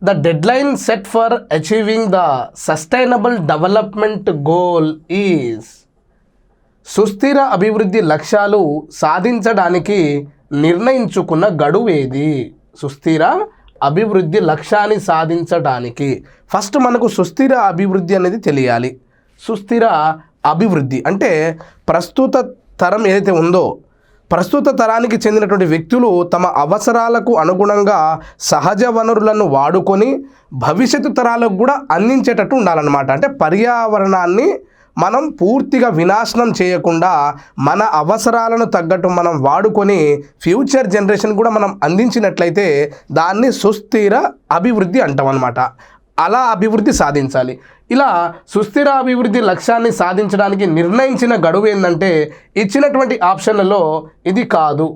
The deadline set for achieving the sustainable development goal is. సుస్థిర అభివృద్ధి లక్ష్యాలు సాధించడానికి నిర్ణయించుకున్న గడువు ఏది? సుస్థిర అభివృద్ధి లక్ష్యాన్ని సాధించడానికి ఫస్ట్ మనకు సుస్థిర అభివృద్ధి అనేది తెలియాలి. సుస్థిర అభివృద్ధి అంటే ప్రస్తుత తరం ఏదైతే ఉందో, ప్రస్తుత తరానికి చెందినటువంటి వ్యక్తులు తమ అవసరాలకు అనుగుణంగా సహజ వనరులను వాడుకొని భవిష్యత్తు తరాలకు కూడా అందించేటట్టు ఉండాలన్నమాట. అంటే పర్యావరణాన్ని మనం పూర్తిగా వినాశనం చేయకుండా మన అవసరాలను తగ్గట్టు మనం వాడుకొని ఫ్యూచర్ జనరేషన్ కూడా మనం అందించినట్లయితే దాన్ని సుస్థిర అభివృద్ధి అంటాం అన్నమాట. అలా అభివృద్ధి సాధించాలి. ఇలా సుస్థిర అభివృద్ధి లక్ష్యాన్ని సాధించడానికి నిర్ణయించిన గడువు ఏంటంటే ఇచ్చినటువంటి ఆప్షన్లలో ఇది కాదు.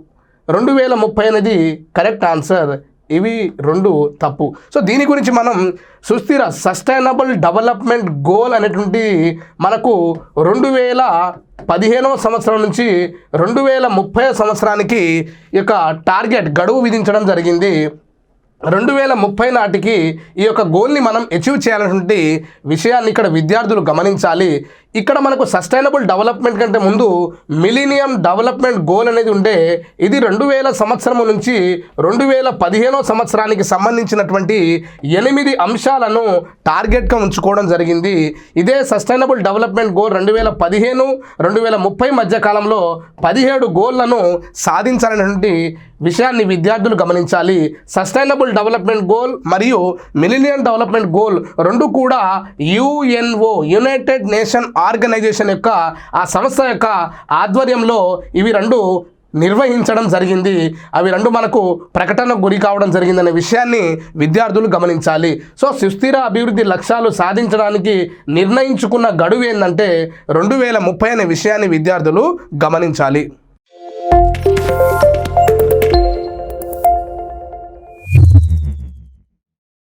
2030 అనేది కరెక్ట్ ఆన్సర్. ఇవి రెండు తప్పు. సో దీని గురించి మనం సుస్థిర సస్టైనబుల్ డెవలప్మెంట్ గోల్ అనేటువంటి మనకు 2015వ సంవత్సరం నుంచి 2030 సంవత్సరానికి ఈ యొక్క టార్గెట్ గడువు విధించడం జరిగింది. 2030 నాటికి ఈ యొక్క గోల్ని మనం అచీవ్ చేయాలన్నటువంటి విషయాన్ని ఇక్కడ విద్యార్థులు గమనించాలి. ఇక్కడ మనకు సస్టైనబుల్ డెవలప్మెంట్ కంటే ముందు మిలీనియం డెవలప్మెంట్ గోల్ అనేది ఉండే ఇది 2000 సంవత్సరం నుంచి 2015 సంవత్సరానికి సంబంధించినటువంటి 8 అంశాలను టార్గెట్గా ఉంచుకోవడం జరిగింది. ఇదే సస్టైనబుల్ డెవలప్మెంట్ గోల్ 2015 2030 మధ్య కాలంలో 17 గోల్లను సాధించాలనేటువంటి విషయాన్ని విద్యార్థులు గమనించాలి. సస్టైనబుల్ డెవలప్మెంట్ గోల్ మరియు మిలీనియం డెవలప్మెంట్ గోల్ రెండు కూడా యుఎన్ఓ యునైటెడ్ నేషన్ ఆర్గనైజేషన్ యొక్క ఆ సంస్థ యొక్క ఆధ్వర్యంలో ఇవి రెండు నిర్వహించడం జరిగింది. అవి రెండు మనకు ప్రకటనకు గురి కావడం జరిగిందనే విషయాన్ని విద్యార్థులు గమనించాలి. సో సుస్థిర అభివృద్ధి లక్ష్యాలు సాధించడానికి నిర్ణయించుకున్న గడువు ఏంటంటే 2030 అనే విషయాన్ని విద్యార్థులు గమనించాలి.